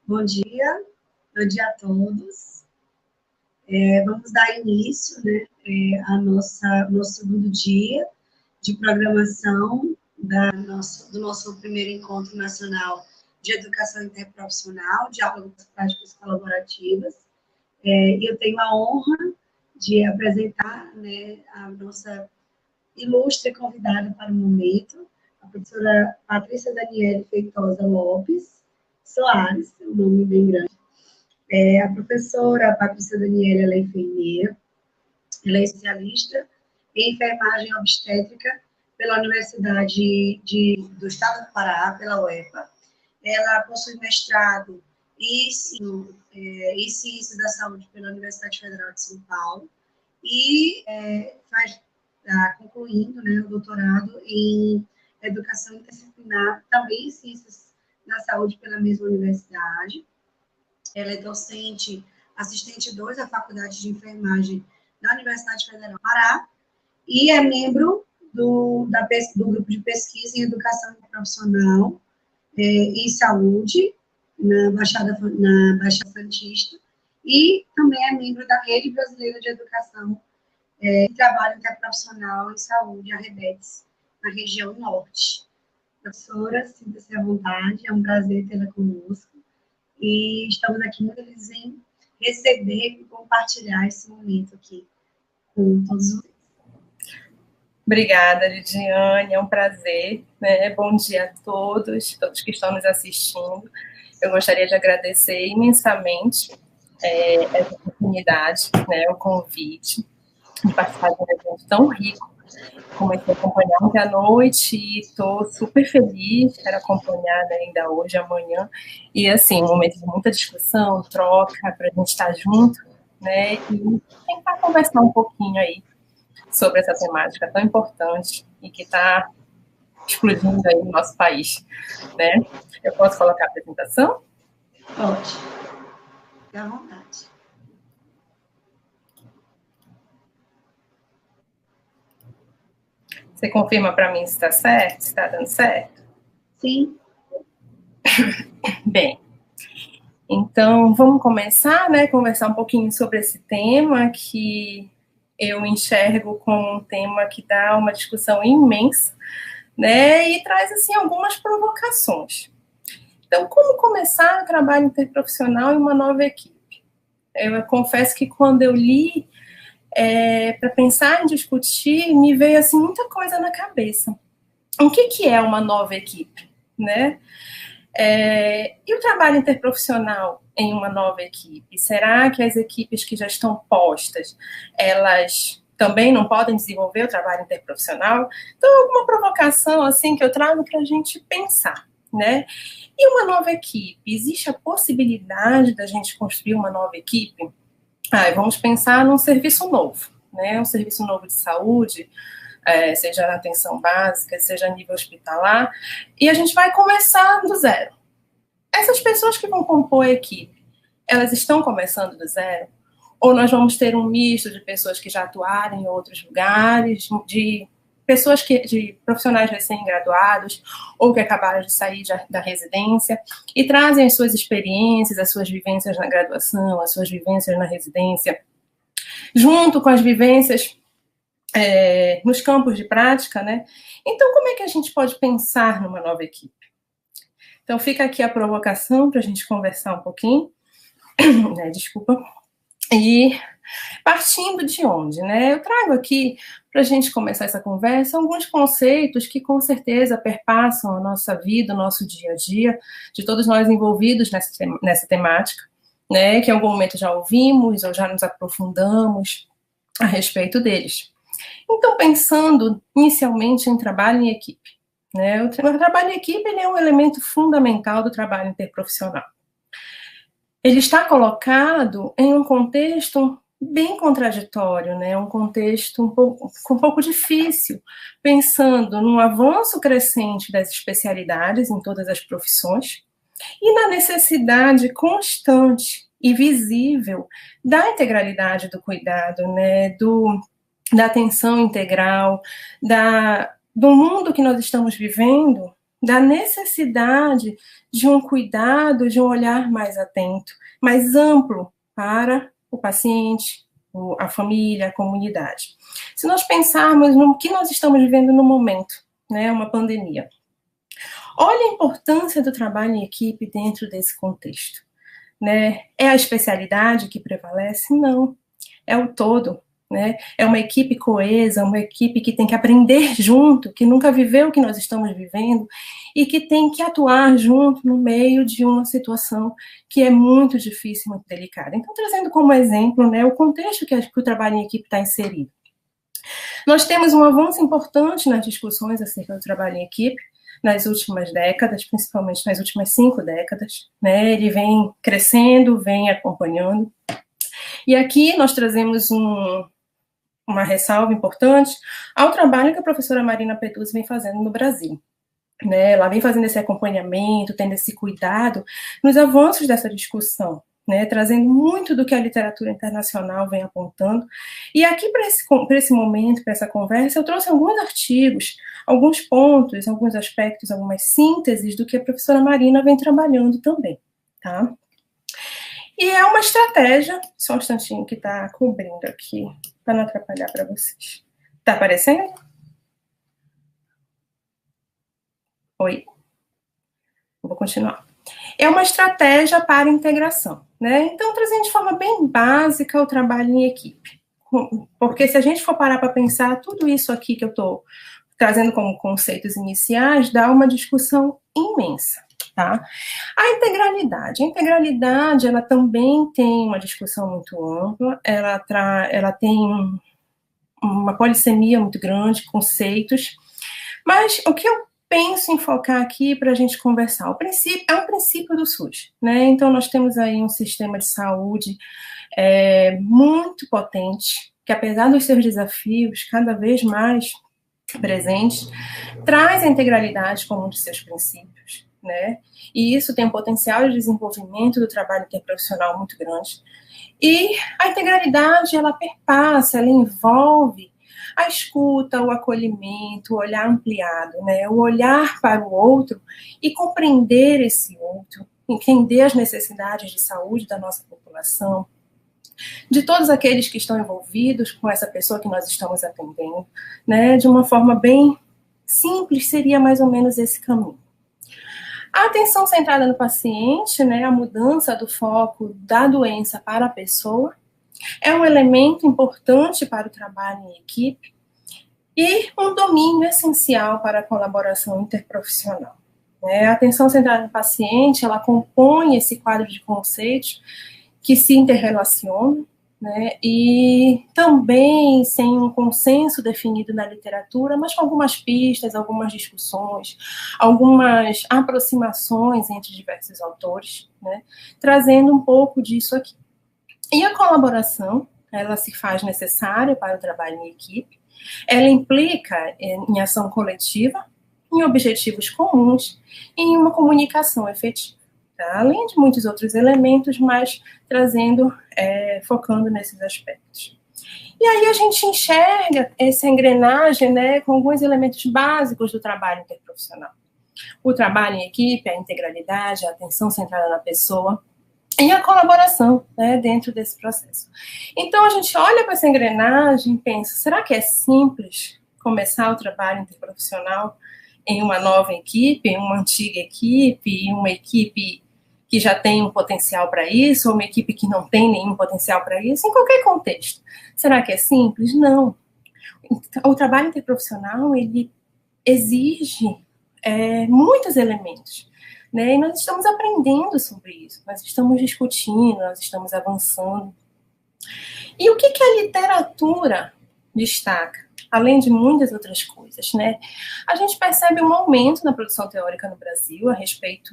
Bom dia a todos. Vamos dar início, né, ao nosso segundo dia de programação do nosso primeiro encontro nacional de educação interprofissional, diálogos práticos colaborativas. Eu tenho a honra de apresentar, né, a nossa ilustre convidada para o momento, a professora Patrícia Daniele Feitosa Lopes Soares, é um nome bem grande. A professora Patrícia Daniele, ela é enfermeira, ela é especialista em enfermagem obstétrica pela Universidade do Estado do Pará, pela UEPA. Ela possui mestrado em Ciências da Saúde pela Universidade Federal de São Paulo e está concluindo, né, o doutorado em Educação Interdisciplinar, também em Ciências da Saúde pela mesma universidade. Ela é docente, assistente 2 da Faculdade de Enfermagem da Universidade Federal do Pará e é membro do grupo de pesquisa em Educação Profissional e Saúde na Baixada Santista e também é membro da Rede Brasileira de Educação e Trabalho Interprofissional em Saúde, a REBETS, na região norte. Professora, sinta-se à vontade, é um prazer tê-la conosco. E estamos aqui muito felizes em receber e compartilhar esse momento aqui com todos vocês. Obrigada, Lidiane, é um prazer, né? Bom dia a todos que estão nos assistindo. Eu gostaria de agradecer imensamente essa oportunidade, né, o convite de participar de um evento tão rico. Comecei a acompanhar ontem à noite e estou super feliz, quero acompanhar, né, ainda hoje, amanhã. E, assim, um momento de muita discussão, troca, para a gente estar junto, né, e tentar conversar um pouquinho aí sobre essa temática tão importante e que está explodindo aí no nosso país, né. Eu posso colocar a apresentação? Pode. Fique à vontade. Você confirma para mim se está certo, se está dando certo? Sim. Bem, então vamos começar, né, conversar um pouquinho sobre esse tema que eu enxergo como um tema que dá uma discussão imensa, né, e traz, assim, algumas provocações. Então, como começar o trabalho interprofissional em uma nova equipe? Eu confesso que quando eu li para pensar em discutir, me veio assim muita coisa na cabeça. O que é uma nova equipe, né? E o trabalho interprofissional em uma nova equipe? Será que as equipes que já estão postas, elas também não podem desenvolver o trabalho interprofissional? Então, alguma provocação assim que eu trago para a gente pensar, né? E uma nova equipe? Existe a possibilidade da gente construir uma nova equipe? Vamos pensar num serviço novo, né? Um serviço novo de saúde, seja na atenção básica, seja a nível hospitalar, e a gente vai começar do zero. Essas pessoas que vão compor a equipe, elas estão começando do zero? Ou nós vamos ter um misto de pessoas que já atuaram em outros lugares, de profissionais recém-graduados, ou que acabaram de sair da residência, e trazem as suas experiências, as suas vivências na graduação, as suas vivências na residência, junto com as vivências nos campos de prática, né? Então, como é que a gente pode pensar numa nova equipe? Então, fica aqui a provocação para a gente conversar um pouquinho, né? Desculpa. E partindo de onde, né? Eu trago aqui, para a gente começar essa conversa, alguns conceitos que com certeza perpassam a nossa vida, o nosso dia a dia, de todos nós envolvidos nessa temática, né? Que em algum momento já ouvimos ou já nos aprofundamos a respeito deles. Então, pensando inicialmente em trabalho em equipe, né? O trabalho em equipe ele é um elemento fundamental do trabalho interprofissional. Ele está colocado em um contexto bem contraditório, né? Um contexto um pouco difícil, pensando num avanço crescente das especialidades em todas as profissões e na necessidade constante e visível da integralidade do cuidado, né? Da atenção integral, do mundo que nós estamos vivendo, da necessidade de um cuidado, de um olhar mais atento, mais amplo para o paciente, a família, a comunidade. Se nós pensarmos no que nós estamos vivendo no momento, né, uma pandemia, olha a importância do trabalho em equipe dentro desse contexto, né? É a especialidade que prevalece? Não, é o todo, né? É uma equipe coesa, uma equipe que tem que aprender junto, que nunca viveu o que nós estamos vivendo e que tem que atuar junto no meio de uma situação que é muito difícil, muito delicada. Então, trazendo como exemplo, né, o contexto que o trabalho em equipe está inserido. Nós temos um avanço importante nas discussões acerca do trabalho em equipe, nas últimas décadas, principalmente nas últimas 5 décadas, né? Ele vem crescendo, vem acompanhando. E aqui nós trazemos uma ressalva importante ao trabalho que a professora Marina Peduzzi vem fazendo no Brasil. Né? Ela vem fazendo esse acompanhamento, tendo esse cuidado nos avanços dessa discussão, né? Trazendo muito do que a literatura internacional vem apontando. E aqui, para esse momento, para essa conversa, eu trouxe alguns artigos, alguns pontos, alguns aspectos, algumas sínteses do que a professora Marina vem trabalhando também, tá? E é uma estratégia, só um instantinho que está cobrindo aqui, para não atrapalhar para vocês. Está aparecendo? Oi. Vou continuar. É uma estratégia para integração, né? Então, trazendo de forma bem básica o trabalho em equipe. Porque se a gente for parar para pensar, tudo isso aqui que eu estou trazendo como conceitos iniciais, dá uma discussão imensa, tá? A integralidade, ela também tem uma discussão muito ampla, ela tem uma polissemia muito grande, conceitos, mas o que eu penso em focar aqui para a gente conversar, é um princípio do SUS, né? Então, nós temos aí um sistema de saúde muito potente, que apesar dos seus desafios cada vez mais presentes, traz a integralidade como um de seus princípios, né? E isso tem um potencial de desenvolvimento do trabalho interprofissional muito grande. E a integralidade, ela perpassa, ela envolve a escuta, o acolhimento, o olhar ampliado, né? O olhar para o outro e compreender esse outro, entender as necessidades de saúde da nossa população, de todos aqueles que estão envolvidos com essa pessoa que nós estamos atendendo, né? De uma forma bem simples, seria mais ou menos esse caminho. A atenção centrada no paciente, né, a mudança do foco da doença para a pessoa, é um elemento importante para o trabalho em equipe e um domínio essencial para a colaboração interprofissional. A atenção centrada no paciente, ela compõe esse quadro de conceitos que se interrelacionam, né, e também sem um consenso definido na literatura, mas com algumas pistas, algumas discussões, algumas aproximações entre diversos autores, né, trazendo um pouco disso aqui. E a colaboração, ela se faz necessária para o trabalho em equipe, ela implica em ação coletiva, em objetivos comuns e em uma comunicação efetiva. Tá? Além de muitos outros elementos, mas trazendo, focando nesses aspectos. E aí a gente enxerga essa engrenagem, né, com alguns elementos básicos do trabalho interprofissional. O trabalho em equipe, a integralidade, a atenção centrada na pessoa e a colaboração, né, dentro desse processo. Então a gente olha para essa engrenagem e pensa, será que é simples começar o trabalho interprofissional em uma nova equipe, em uma antiga equipe, em uma equipe que já tem um potencial para isso, ou uma equipe que não tem nenhum potencial para isso, em qualquer contexto. Será que é simples? Não. O trabalho interprofissional, ele exige muitos elementos, né? E nós estamos aprendendo sobre isso, nós estamos discutindo, nós estamos avançando. E o que a literatura destaca? Além de muitas outras coisas, né? A gente percebe um aumento na produção teórica no Brasil a respeito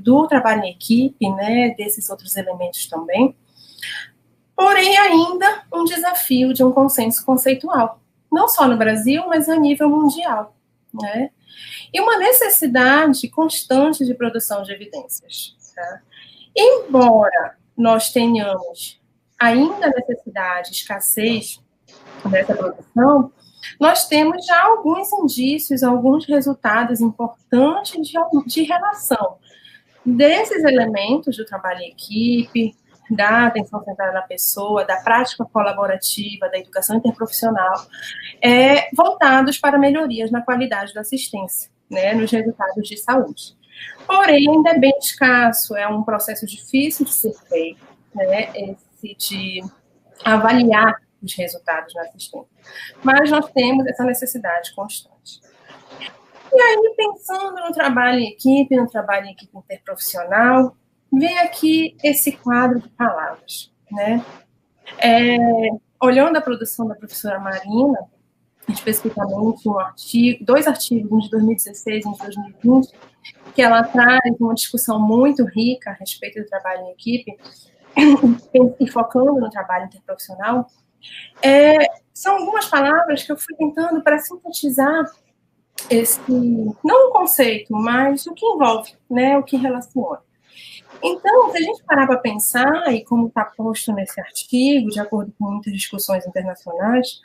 do trabalho em equipe, né? Desses outros elementos também. Porém, ainda um desafio de um consenso conceitual. Não só no Brasil, mas a nível mundial, né? E uma necessidade constante de produção de evidências. Tá? Embora nós tenhamos ainda necessidade, escassez dessa produção, nós temos já alguns indícios, alguns resultados importantes de relação desses elementos do trabalho em equipe, da atenção centrada na pessoa, da prática colaborativa, da educação interprofissional, voltados para melhorias na qualidade da assistência, né, nos resultados de saúde. Porém, ainda é bem escasso, é um processo difícil de ser feito, né, esse de avaliar os resultados da assistência. Mas nós temos essa necessidade constante. E aí, pensando no trabalho em equipe interprofissional, vem aqui esse quadro de palavras, né? Olhando a produção da professora Marina, especificamente dois artigos, um de 2016 e um de 2020, que ela traz uma discussão muito rica a respeito do trabalho em equipe, e focando no trabalho interprofissional, são algumas palavras que eu fui tentando para sintetizar não o conceito, mas o que envolve, né, o que relaciona. Então, se a gente parar para pensar, e como está posto nesse artigo, de acordo com muitas discussões internacionais,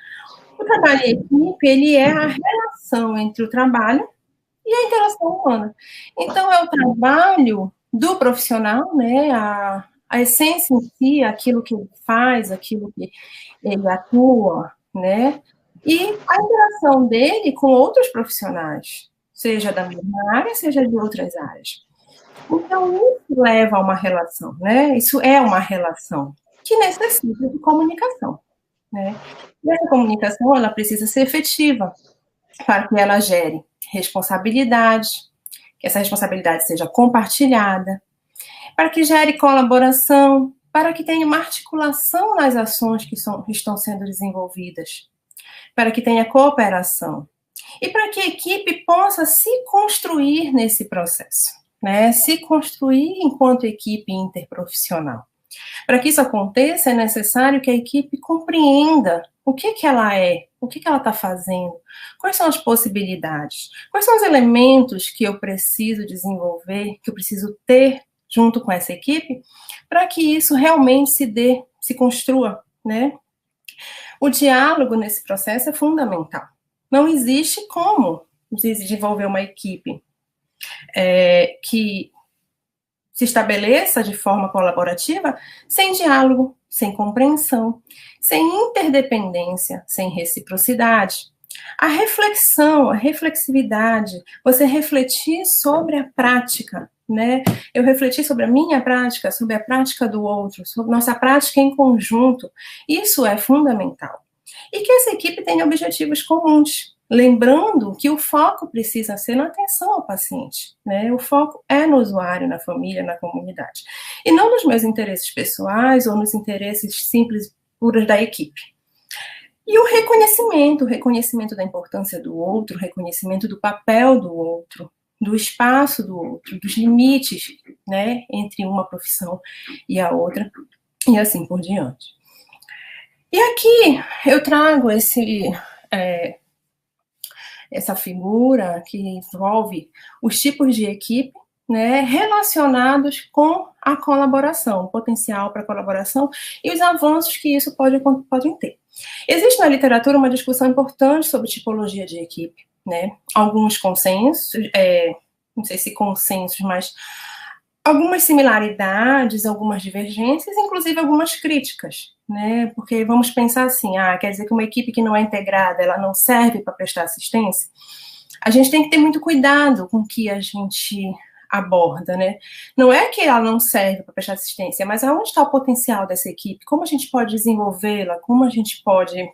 o trabalho em equipe, ele é a relação entre o trabalho e a interação humana. Então, é o trabalho do profissional, né, a essência em si, aquilo que ele faz, aquilo que ele atua, né, e a interação dele com outros profissionais, seja da mesma área, seja de outras áreas. Então, isso leva a uma relação, né? Isso é uma relação que necessita de comunicação, né? E essa comunicação, ela precisa ser efetiva para que ela gere responsabilidade, que essa responsabilidade seja compartilhada, para que gere colaboração, para que tenha uma articulação nas ações que estão sendo desenvolvidas, para que tenha cooperação e para que a equipe possa se construir nesse processo, né? Se construir enquanto equipe interprofissional. Para que isso aconteça, é necessário que a equipe compreenda o que ela é, o que ela está fazendo, quais são as possibilidades, quais são os elementos que eu preciso desenvolver, que eu preciso ter junto com essa equipe, para que isso realmente se construa, né? O diálogo nesse processo é fundamental. Não existe como desenvolver uma equipe que se estabeleça de forma colaborativa sem diálogo, sem compreensão, sem interdependência, sem reciprocidade. A reflexão, a reflexividade, você refletir sobre a prática, né? Eu refleti sobre a minha prática, sobre a prática do outro, sobre nossa prática em conjunto. Isso é fundamental. E que essa equipe tenha objetivos comuns, lembrando que o foco precisa ser na atenção ao paciente, né? O foco é no usuário, na família, na comunidade. E não nos meus interesses pessoais ou nos interesses simples, puros da equipe. E o reconhecimento da importância do outro, o reconhecimento do papel do outro, do espaço do outro, dos limites, né, entre uma profissão e a outra, e assim por diante. E aqui eu trago essa figura que envolve os tipos de equipe, né, relacionados com a colaboração, o potencial para colaboração e os avanços que isso podem ter. Existe na literatura uma discussão importante sobre tipologia de equipe, né? Alguns consensos, não sei se consensos, mas algumas similaridades, algumas divergências, inclusive algumas críticas, né? Porque vamos pensar assim, quer dizer que uma equipe que não é integrada, ela não serve para prestar assistência? A gente tem que ter muito cuidado com o que a gente aborda, né? Não é que ela não serve para prestar assistência, mas aonde está o potencial dessa equipe? Como a gente pode desenvolvê-la? Como a gente pode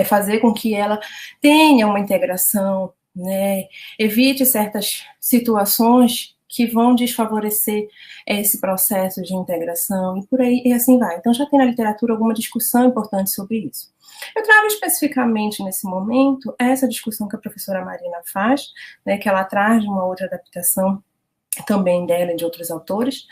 fazer com que ela tenha uma integração, né? Evite certas situações que vão desfavorecer esse processo de integração e por aí, e assim vai. Então, já tem na literatura alguma discussão importante sobre isso. Eu trago especificamente nesse momento essa discussão que a professora Marina faz, né, que ela traz de uma outra adaptação também dela e de outros autores,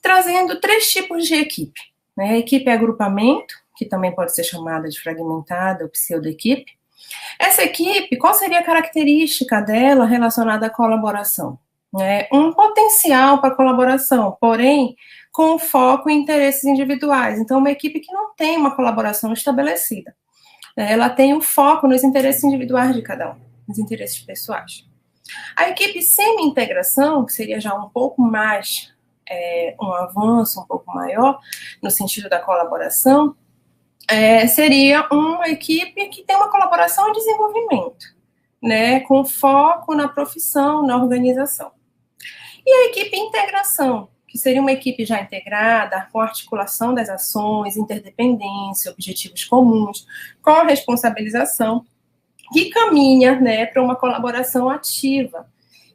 trazendo 3 tipos de equipe, né? A equipe agrupamento, que também pode ser chamada de fragmentada ou pseudo-equipe. Essa equipe, qual seria a característica dela relacionada à colaboração? Um potencial para colaboração, porém, com foco em interesses individuais. Então, uma equipe que não tem uma colaboração estabelecida. Ela tem o foco nos interesses individuais de cada um, nos interesses pessoais. A equipe semi-integração, que seria já um pouco mais, um avanço um pouco maior, no sentido da colaboração, seria uma equipe que tem uma colaboração e desenvolvimento, né, com foco na profissão, na organização. E a equipe integração, que seria uma equipe já integrada, com articulação das ações, interdependência, objetivos comuns, com responsabilização, que caminha, né, para uma colaboração ativa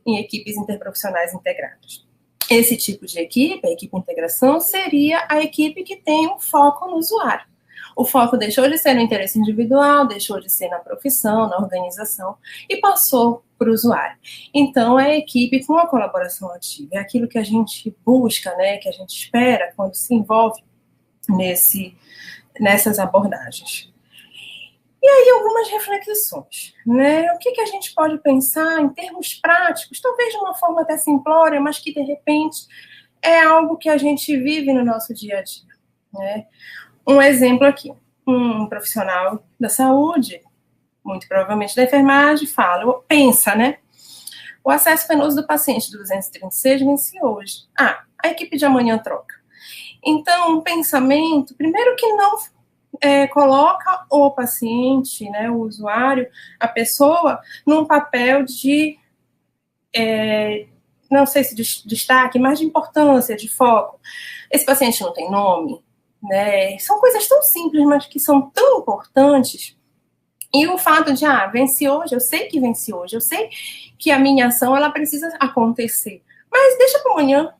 em equipes interprofissionais integradas. Esse tipo de equipe, a equipe integração, seria a equipe que tem um foco no usuário. O foco deixou de ser no interesse individual, deixou de ser na profissão, na organização, e passou para o usuário. Então, é a equipe com a colaboração ativa. É aquilo que a gente busca, né, que a gente espera quando se envolve nessas abordagens. E aí, algumas reflexões, né? O que a gente pode pensar em termos práticos, talvez de uma forma até simplória, mas que, de repente, é algo que a gente vive no nosso dia a dia, né? Um exemplo aqui, um profissional da saúde, muito provavelmente da enfermagem, pensa, né? O acesso penoso do paciente do 236 vence hoje. A equipe de amanhã troca. Então, um pensamento, primeiro que não coloca o paciente, né, o usuário, a pessoa, num papel de, não sei se de destaque, mas de importância, de foco. Esse paciente não tem nome, né? São coisas tão simples, mas que são tão importantes. E o fato de, vence hoje, eu sei que vence hoje, eu sei que a minha ação, ela precisa acontecer, mas deixa para amanhã,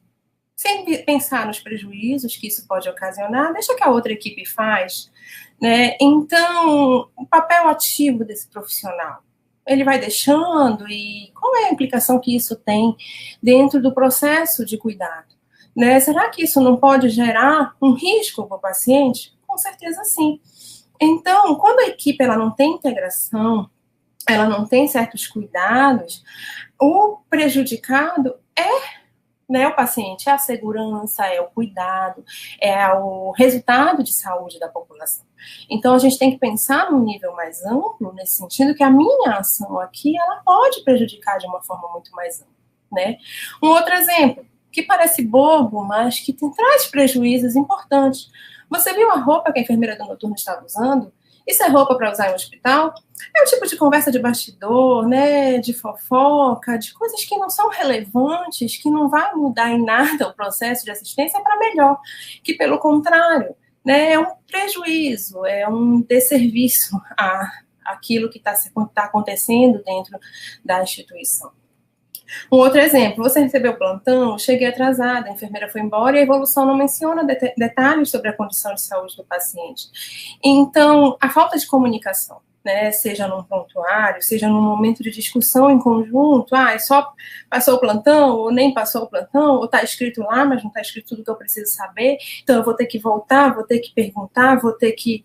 sem pensar nos prejuízos que isso pode ocasionar, deixa que a outra equipe faz, né? Então, o papel ativo desse profissional, ele vai deixando, e qual é a implicação que isso tem dentro do processo de cuidado? Né? Será que isso não pode gerar um risco para o paciente? Com certeza sim. Então, quando a equipe ela não tem integração, ela não tem certos cuidados, o prejudicado é o paciente, é a segurança, é o cuidado, é o resultado de saúde da população. Então, a gente tem que pensar num nível mais amplo, nesse sentido que a minha ação aqui, ela pode prejudicar de uma forma muito mais ampla, né? Um outro exemplo, que parece bobo, mas que traz prejuízos importantes. Você viu a roupa que a enfermeira do noturno estava usando? Isso é roupa para usar em um hospital? É o tipo de conversa de bastidor, né, de fofoca, de coisas que não são relevantes, que não vai mudar em nada o processo de assistência para melhor, que pelo contrário, né, é um prejuízo, é um desserviço àquilo que está acontecendo dentro da instituição. Um outro exemplo, você recebeu plantão, cheguei atrasada, a enfermeira foi embora e a evolução não menciona detalhes sobre a condição de saúde do paciente. Então, a falta de comunicação, né, seja num prontuário, seja num momento de discussão em conjunto, só passou o plantão, ou nem passou o plantão, ou está escrito lá, mas não está escrito tudo que eu preciso saber, então eu vou ter que voltar, vou ter que perguntar, vou ter que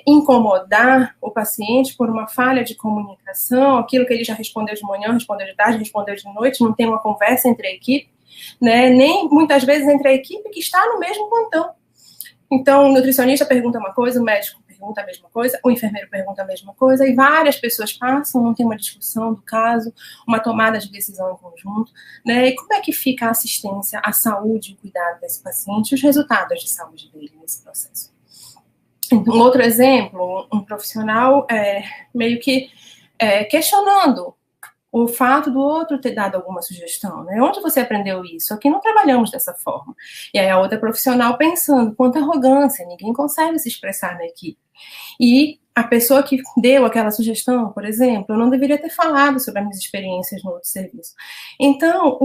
incomodar o paciente por uma falha de comunicação, aquilo que ele já respondeu de manhã, respondeu de tarde, respondeu de noite, não tem uma conversa entre a equipe, né, nem muitas vezes entre a equipe que está no mesmo plantão. Então, o nutricionista pergunta uma coisa, o médico pergunta a mesma coisa, o enfermeiro pergunta a mesma coisa, e várias pessoas passam, não tem uma discussão do caso, uma tomada de decisão em conjunto, né, e como é que fica a assistência, a saúde e o cuidado desse paciente, os resultados de saúde dele nesse processo. Um outro exemplo, um profissional meio que questionando o fato do outro ter dado alguma sugestão, né? Onde você aprendeu isso? Aqui não trabalhamos dessa forma. E aí a outra profissional pensando, quanta arrogância, ninguém consegue se expressar na equipe. E a pessoa que deu aquela sugestão, por exemplo, eu não deveria ter falado sobre as minhas experiências no outro serviço. Então,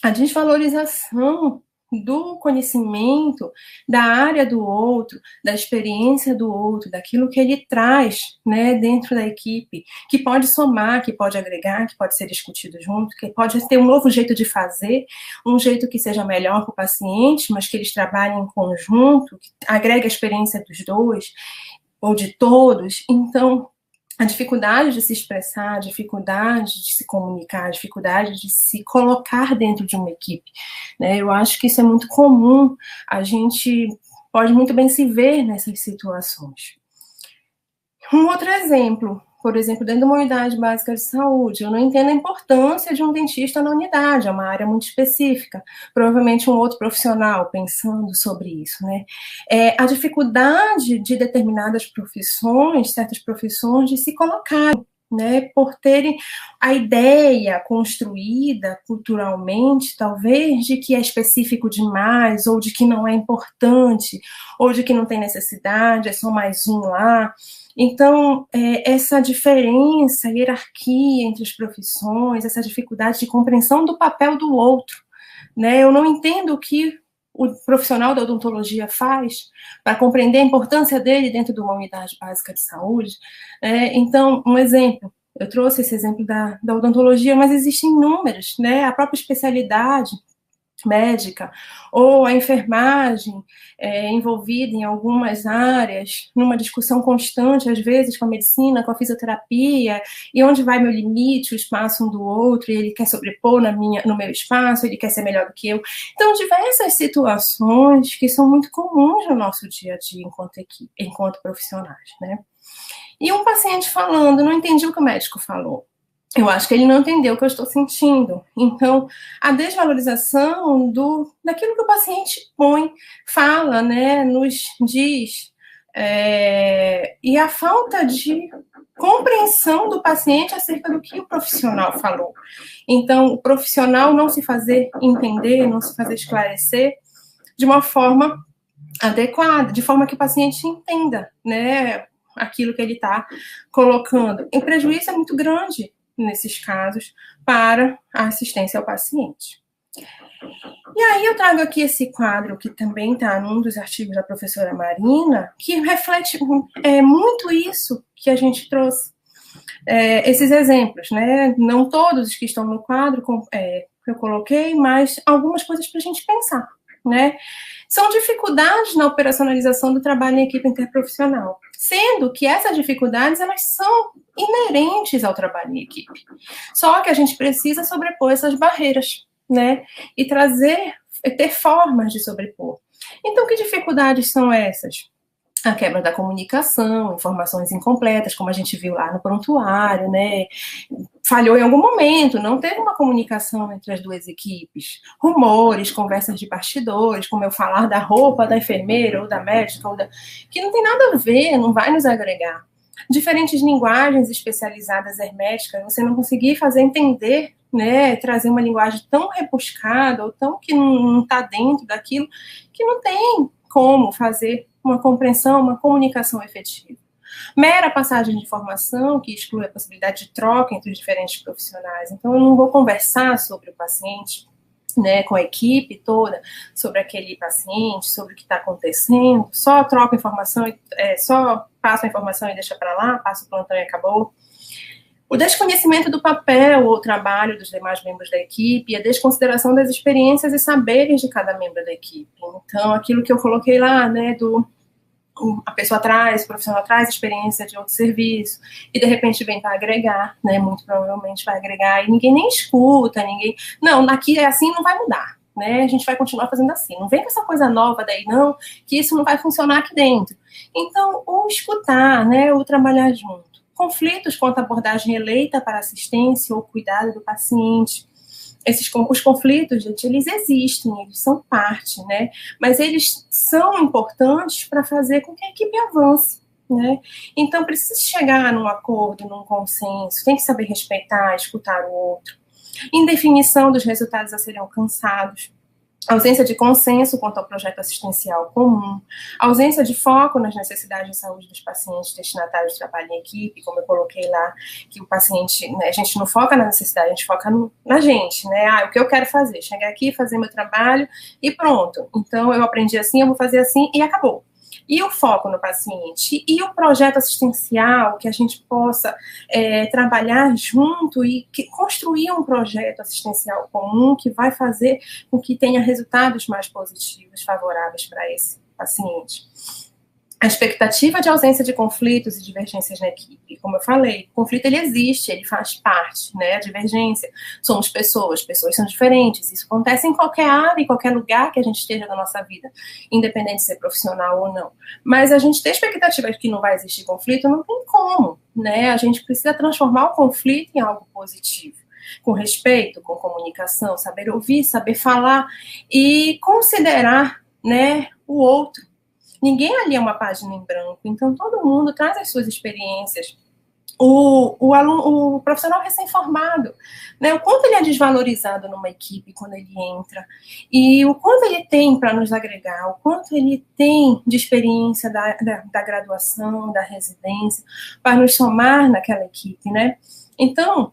a desvalorização do conhecimento, da área do outro, da experiência do outro, daquilo que ele traz, né, dentro da equipe, que pode somar, que pode agregar, que pode ser discutido junto, que pode ter um novo jeito de fazer, um jeito que seja melhor para o paciente, mas que eles trabalhem em conjunto, que agregue a experiência dos dois, ou de todos. Então, a dificuldade de se expressar, a dificuldade de se comunicar, a dificuldade de se colocar dentro de uma equipe, né? Eu acho que isso é muito comum, a gente pode muito bem se ver nessas situações. Um outro exemplo, por exemplo, dentro de uma unidade básica de saúde, eu não entendo a importância de um dentista na unidade, é uma área muito específica. Provavelmente um outro profissional pensando sobre isso, né? A dificuldade de determinadas profissões, certas profissões, de se colocarem, né, por terem a ideia construída culturalmente, talvez, de que é específico demais, ou de que não é importante, ou de que não tem necessidade, é só mais um lá. Então, essa diferença, hierarquia entre as profissões, essa dificuldade de compreensão do papel do outro, né? Eu não entendo o que o profissional da odontologia faz para compreender a importância dele dentro de uma unidade básica de saúde. Então, um exemplo, eu trouxe esse exemplo da odontologia, mas existem inúmeros, né? A própria especialidade médica, ou a enfermagem envolvida em algumas áreas, numa discussão constante, às vezes, com a medicina, com a fisioterapia, e onde vai meu limite, o espaço um do outro, e ele quer sobrepor no meu espaço, ele quer ser melhor do que eu. Então, diversas situações que são muito comuns no nosso dia a dia enquanto equipe, enquanto profissionais, né? E um paciente falando, não entendi o que o médico falou. Eu acho que ele não entendeu o que eu estou sentindo. Então, a desvalorização daquilo que o paciente fala, né, nos diz, e a falta de compreensão do paciente acerca do que o profissional falou. Então, o profissional não se fazer entender, não se fazer esclarecer de uma forma adequada, de forma que o paciente entenda, né, aquilo que ele está colocando. O prejuízo é muito grande nesses casos, para a assistência ao paciente. E aí eu trago aqui esse quadro, que também está num dos artigos da professora Marina, que reflete muito isso que a gente trouxe. Esses exemplos, né? Não todos os que estão no quadro eu coloquei, mas algumas coisas para a gente pensar, né? São dificuldades na operacionalização do trabalho em equipe interprofissional, sendo que essas dificuldades, elas são inerentes ao trabalho em equipe. Só que a gente precisa sobrepor essas barreiras, né? E ter formas de sobrepor. Então, que dificuldades são essas? A quebra da comunicação, informações incompletas, como a gente viu lá no prontuário, né? Falhou em algum momento, não teve uma comunicação entre as duas equipes. Rumores, conversas de bastidores, como eu falar da roupa da enfermeira ou da médica, que não tem nada a ver, não vai nos agregar. Diferentes linguagens especializadas herméticas, você não conseguir fazer entender, né? Trazer uma linguagem tão rebuscada ou tão que não está dentro daquilo, que não tem como fazer uma compreensão, uma comunicação efetiva. Mera passagem de informação, que exclui a possibilidade de troca entre os diferentes profissionais. Então, eu não vou conversar sobre o paciente, né, com a equipe toda, sobre aquele paciente, sobre o que está acontecendo, só troco informação, só passo a informação e deixa para lá, passo o plantão e acabou. O desconhecimento do papel ou trabalho dos demais membros da equipe, a desconsideração das experiências e saberes de cada membro da equipe. Então, aquilo que eu coloquei lá, né, a pessoa traz, o profissional traz experiência de outro serviço, e de repente vem para agregar, né, muito provavelmente vai agregar, e ninguém nem escuta, não, daqui é assim, não vai mudar, né, a gente vai continuar fazendo assim, não vem com essa coisa nova daí não, que isso não vai funcionar aqui dentro. Então, o escutar, né, o trabalhar junto. Conflitos quanto à abordagem eleita para assistência ou cuidado do paciente. Os conflitos, gente, eles existem, eles são parte, né? Mas eles são importantes para fazer com que a equipe avance, né? Então, precisa chegar num acordo, num consenso, tem que saber respeitar, escutar o outro. Indefinição dos resultados a serem alcançados. Ausência de consenso quanto ao projeto assistencial comum, ausência de foco nas necessidades de saúde dos pacientes destinatários de trabalho em equipe, como eu coloquei lá, que o paciente, né, a gente não foca na necessidade, a gente foca na gente, né, o que eu quero fazer, chegar aqui, fazer meu trabalho e pronto, então eu aprendi assim, eu vou fazer assim e acabou. E o foco no paciente, e o projeto assistencial, que a gente possa trabalhar junto e construir um projeto assistencial comum que vai fazer com que tenha resultados mais positivos, favoráveis para esse paciente. a expectativa de ausência de conflitos e divergências na equipe. Como eu falei, o conflito ele existe, ele faz parte, né? A divergência, somos pessoas são diferentes, isso acontece em qualquer área, em qualquer lugar que a gente esteja na nossa vida, independente de ser profissional ou não. Mas a gente ter expectativa de que não vai existir conflito, não tem como, né? A gente precisa transformar o conflito em algo positivo, com respeito, com comunicação, saber ouvir, saber falar e considerar, né, o outro. Ninguém ali é uma página em branco, então todo mundo traz as suas experiências. O profissional recém-formado, né, o quanto ele é desvalorizado numa equipe quando ele entra, e o quanto ele tem para nos agregar, o quanto ele tem de experiência da graduação, da residência, para nos somar naquela equipe, né? Então,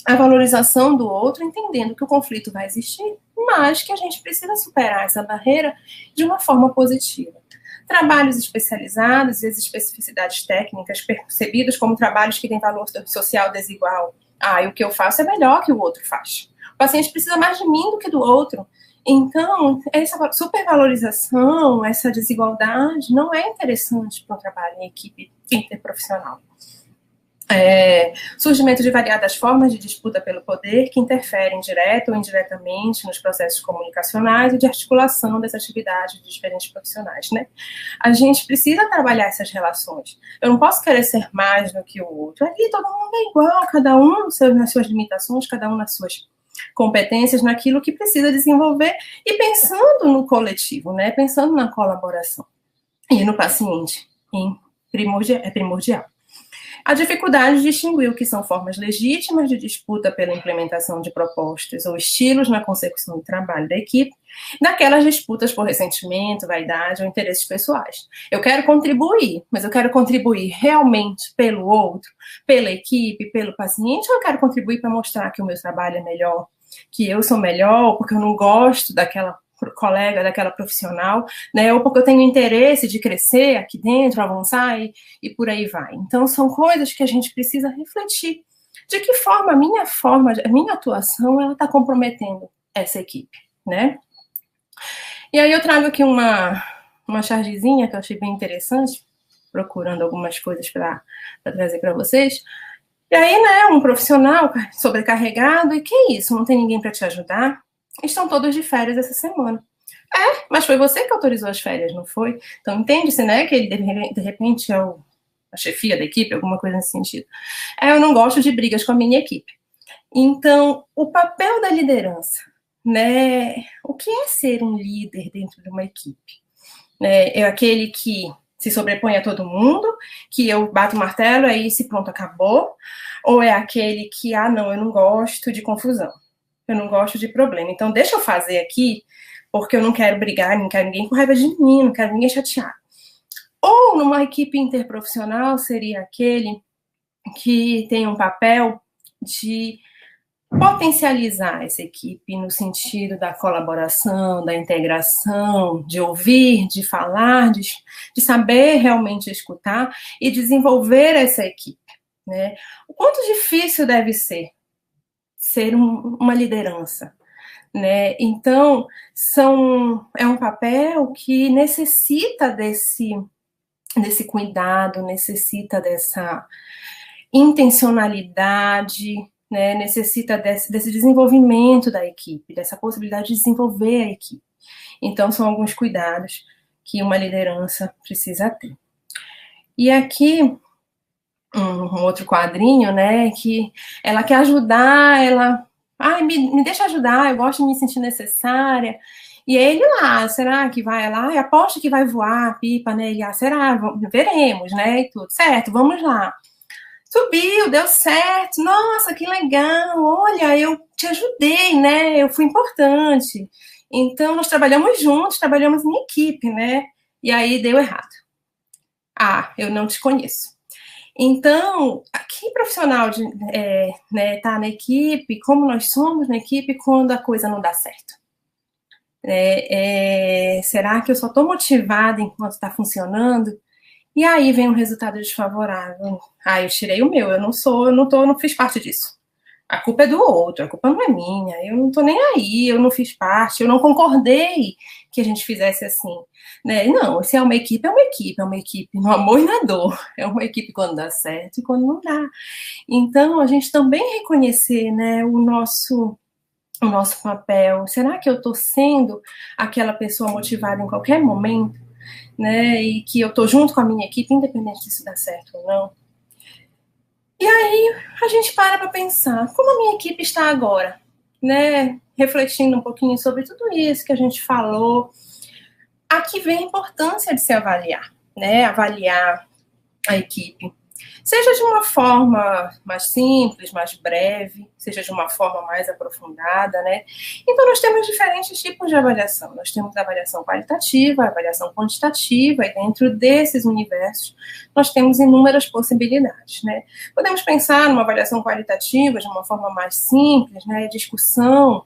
a valorização do outro, entendendo que o conflito vai existir, mas que a gente precisa superar essa barreira de uma forma positiva. Trabalhos especializados e as especificidades técnicas percebidas como trabalhos que têm valor social desigual. E o que eu faço é melhor que o outro faz. O paciente precisa mais de mim do que do outro. Então, essa supervalorização, essa desigualdade não é interessante para o trabalho em equipe interprofissional. Surgimento de variadas formas de disputa pelo poder que interferem direta ou indiretamente nos processos comunicacionais e de articulação das atividades de diferentes profissionais, né? A gente precisa trabalhar essas relações. Eu não posso querer ser mais do que o outro. Aqui todo mundo é igual, cada um nas suas limitações, cada um nas suas competências, naquilo que precisa desenvolver e pensando no coletivo, né? Pensando na colaboração e no paciente, é primordial. A dificuldade de distinguir o que são formas legítimas de disputa pela implementação de propostas ou estilos na consecução do trabalho da equipe, daquelas disputas por ressentimento, vaidade ou interesses pessoais. Eu quero contribuir, mas eu quero contribuir realmente pelo outro, pela equipe, pelo paciente, ou eu quero contribuir para mostrar que o meu trabalho é melhor, que eu sou melhor, porque eu não gosto daquela colega, daquela profissional, né, ou porque eu tenho interesse de crescer aqui dentro, avançar e por aí vai. Então, são coisas que a gente precisa refletir. De que forma a minha atuação, ela está comprometendo essa equipe, né? E aí eu trago aqui uma chargezinha que eu achei bem interessante, procurando algumas coisas para trazer para vocês. E aí, né, um profissional sobrecarregado, e que isso? Não tem ninguém para te ajudar? Estão todos de férias essa semana. Mas foi você que autorizou as férias, não foi? Então, entende-se, né, que ele, de repente, é a chefia da equipe, alguma coisa nesse sentido. Eu não gosto de brigas com a minha equipe. Então, o papel da liderança, né, o que é ser um líder dentro de uma equipe? É aquele que se sobrepõe a todo mundo, que eu bato o martelo, é isso e pronto, acabou? Ou é aquele que, não, eu não gosto de confusão. Eu não gosto de problema. Então, deixa eu fazer aqui, porque eu não quero brigar, não quero ninguém com raiva de mim, não quero ninguém chateado. Ou, numa equipe interprofissional, seria aquele que tem um papel de potencializar essa equipe no sentido da colaboração, da integração, de ouvir, de falar, de saber realmente escutar e desenvolver essa equipe, né? O quanto difícil deve ser uma liderança, né? Então, é um papel que necessita desse cuidado, necessita dessa intencionalidade, né? Necessita desse desenvolvimento da equipe, dessa possibilidade de desenvolver a equipe. Então, são alguns cuidados que uma liderança precisa ter. E aqui, um outro quadrinho, né, que ela quer ajudar, ela... me deixa ajudar, eu gosto de me sentir necessária. E ele lá, será que vai lá? Aposto que vai voar a pipa, né? Ele, será? Veremos, né? E tudo. Certo, vamos lá. Subiu, deu certo. Nossa, que legal. Olha, eu te ajudei, né? Eu fui importante. Então, nós trabalhamos juntos, trabalhamos em equipe, né? E aí deu errado. Eu não te conheço. Então, que profissional tá na equipe, como nós somos na equipe quando a coisa não dá certo? Será que eu só estou motivada enquanto está funcionando? E aí vem um resultado desfavorável. Eu tirei o meu, eu não fiz parte disso. A culpa é do outro, a culpa não é minha, eu não estou nem aí, eu não fiz parte, eu não concordei que a gente fizesse assim, né? Não, se é uma equipe, é uma equipe no amor e na dor, é uma equipe quando dá certo e quando não dá. Então, a gente também reconhecer, né, o nosso papel. Será que eu estou sendo aquela pessoa motivada em qualquer momento, né? E que eu estou junto com a minha equipe, independente se dá certo ou não? E aí a gente para pensar como a minha equipe está agora, né? Refletindo um pouquinho sobre tudo isso que a gente falou. Aqui vem a importância de se avaliar, né? Avaliar a equipe. Seja de uma forma mais simples, mais breve, seja de uma forma mais aprofundada, né? Então, nós temos diferentes tipos de avaliação. Nós temos a avaliação qualitativa, a avaliação quantitativa, e dentro desses universos, nós temos inúmeras possibilidades, né? Podemos pensar numa avaliação qualitativa de uma forma mais simples, né? Discussão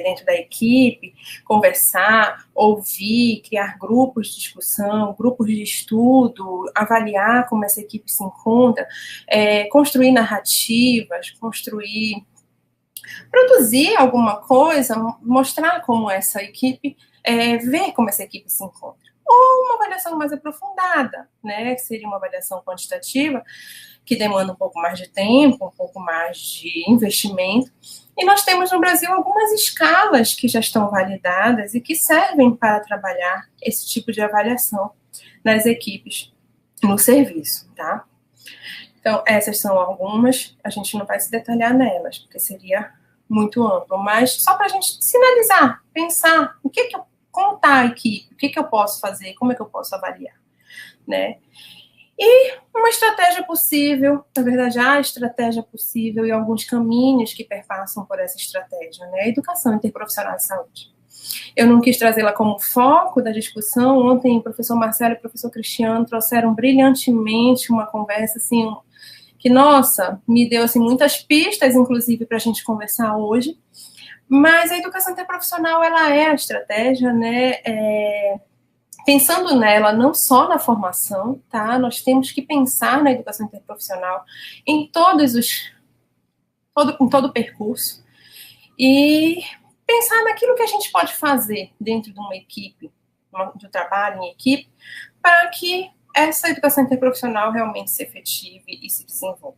dentro da equipe, conversar, ouvir, criar grupos de discussão, grupos de estudo, avaliar como essa equipe se encontra, construir narrativas, produzir alguma coisa, mostrar como essa equipe, ver como essa equipe se encontra. Ou uma avaliação mais aprofundada, né, que seria uma avaliação quantitativa, que demanda um pouco mais de tempo, um pouco mais de investimento. E nós temos no Brasil algumas escalas que já estão validadas e que servem para trabalhar esse tipo de avaliação nas equipes no serviço, tá? Então, essas são algumas, a gente não vai se detalhar nelas, porque seria muito amplo, mas só para a gente sinalizar, pensar, como está a equipe, o que eu posso fazer, como é que eu posso avaliar, né? E uma estratégia possível, na verdade, há estratégia possível e alguns caminhos que perpassam por essa estratégia, né? A educação interprofissional de saúde. Eu não quis trazê-la como foco da discussão. Ontem, o professor Marcelo e o professor Cristiano trouxeram brilhantemente uma conversa, assim, que, nossa, me deu, assim, muitas pistas, inclusive, para a gente conversar hoje. Mas a educação interprofissional, ela é a estratégia, né? Pensando nela não só na formação, tá? Nós temos que pensar na educação interprofissional em todo o percurso e pensar naquilo que a gente pode fazer dentro de uma equipe, do trabalho em equipe, para que essa educação interprofissional realmente se efetive e se desenvolva.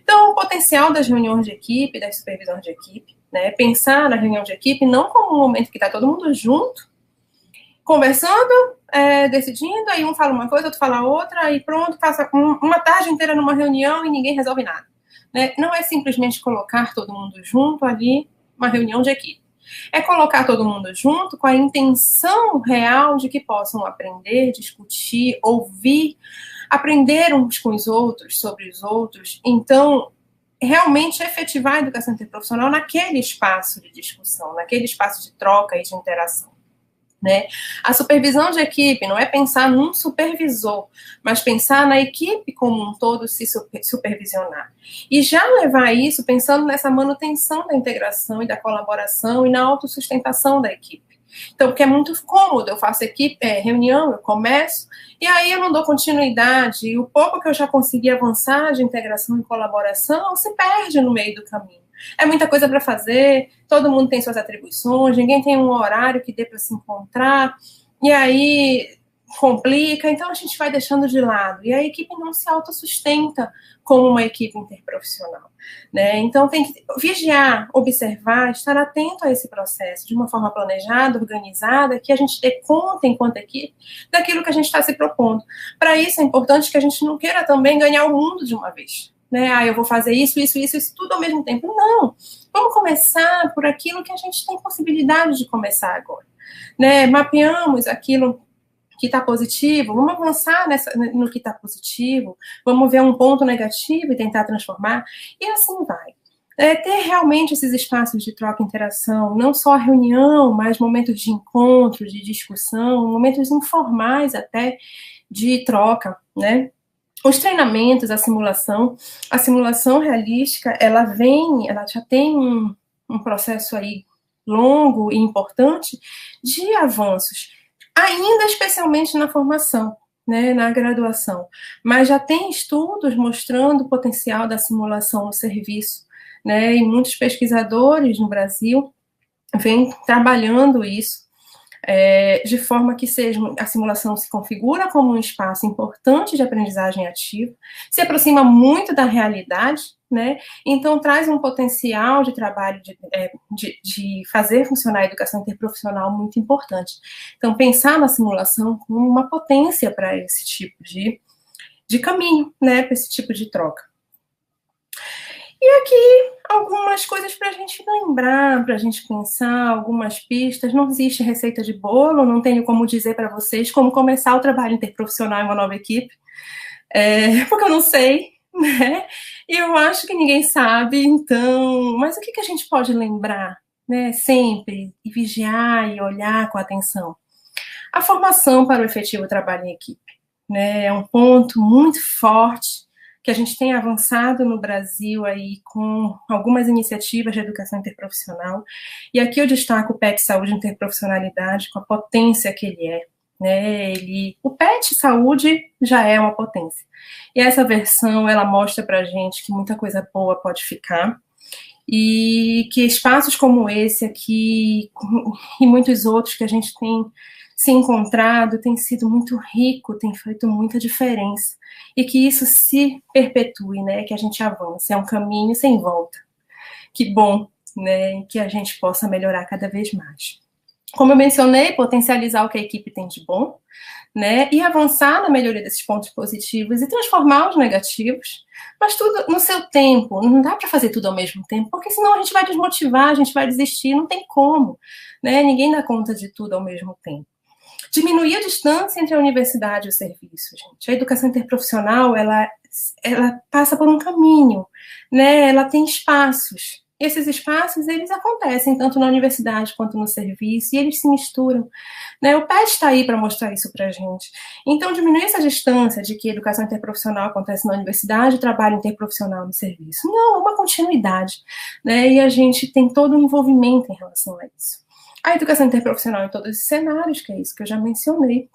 Então, o potencial das reuniões de equipe, das supervisões de equipe, né? Pensar na reunião de equipe não como um momento que está todo mundo junto, conversando, decidindo, aí um fala uma coisa, outro fala outra, e pronto, passa uma tarde inteira numa reunião e ninguém resolve nada, né? Não é simplesmente colocar todo mundo junto ali, uma reunião de equipe. É colocar todo mundo junto com a intenção real de que possam aprender, discutir, ouvir, aprender uns com os outros, sobre os outros. Então, realmente efetivar a educação interprofissional naquele espaço de discussão, naquele espaço de troca e de interação. Né? A supervisão de equipe não é pensar num supervisor, mas pensar na equipe como um todo se supervisionar. E já levar isso pensando nessa manutenção da integração e da colaboração e na autossustentação da equipe. Então, porque é muito cômodo, eu faço reunião, eu começo, e aí eu não dou continuidade, e o pouco que eu já consegui avançar de integração e colaboração se perde no meio do caminho. É muita coisa para fazer, todo mundo tem suas atribuições, ninguém tem um horário que dê para se encontrar, e aí complica, então a gente vai deixando de lado, e a equipe não se autossustenta como uma equipe interprofissional, né? Então tem que vigiar, observar, estar atento a esse processo de uma forma planejada, organizada, que a gente dê conta enquanto equipe daquilo que a gente está se propondo. Para isso é importante que a gente não queira também ganhar o mundo de uma vez, né? Eu vou fazer isso, tudo ao mesmo tempo. Não, vamos começar por aquilo que a gente tem possibilidade de começar agora, né? Mapeamos aquilo que está positivo, vamos avançar no que está positivo, vamos ver um ponto negativo e tentar transformar, e assim vai. Ter realmente esses espaços de troca e interação, não só a reunião, mas momentos de encontro, de discussão, momentos informais até de troca, né? Os treinamentos, a simulação realística, ela já tem um processo aí longo e importante de avanços, ainda especialmente na formação, né, na graduação, mas já tem estudos mostrando o potencial da simulação no serviço, né, e muitos pesquisadores no Brasil vêm trabalhando isso, de forma que a simulação se configura como um espaço importante de aprendizagem ativa, se aproxima muito da realidade, né? Então traz um potencial de trabalho, de fazer funcionar a educação interprofissional muito importante. Então pensar na simulação como uma potência para esse tipo de caminho, né? Para esse tipo de troca. E aqui, algumas coisas para a gente lembrar, para a gente pensar, algumas pistas. Não existe receita de bolo, não tenho como dizer para vocês como começar o trabalho interprofissional em uma nova equipe, porque eu não sei, né? E eu acho que ninguém sabe, então... Mas o que a gente pode lembrar, né? Sempre, e vigiar e olhar com atenção? A formação para o efetivo trabalho em equipe, né? É um ponto muito forte que a gente tem avançado no Brasil aí com algumas iniciativas de educação interprofissional. E aqui eu destaco o PET Saúde e Interprofissionalidade, com a potência que ele é. Né? O PET Saúde já é uma potência. E essa versão, ela mostra para a gente que muita coisa boa pode ficar, e que espaços como esse aqui e muitos outros que a gente tem se encontrado tem sido muito rico, tem feito muita diferença, e que isso se perpetue, né, que a gente avance, é um caminho sem volta. Que bom, né, que a gente possa melhorar cada vez mais. Como eu mencionei, potencializar o que a equipe tem de bom, né, e avançar na melhoria desses pontos positivos e transformar os negativos, mas tudo no seu tempo. Não dá para fazer tudo ao mesmo tempo, porque senão a gente vai desmotivar, a gente vai desistir, não tem como, né? Ninguém dá conta de tudo ao mesmo tempo. Diminuir a distância entre a universidade e o serviço, gente. A educação interprofissional, ela passa por um caminho, né? Ela tem espaços. Esses espaços, eles acontecem tanto na universidade quanto no serviço, e eles se misturam, né? O PET está aí para mostrar isso para a gente. Então, diminuir essa distância de que a educação interprofissional acontece na universidade, o trabalho interprofissional no serviço. Não, é uma continuidade, né? E a gente tem todo um envolvimento em relação a isso. A educação interprofissional em todos os cenários, que é isso que eu já mencionei.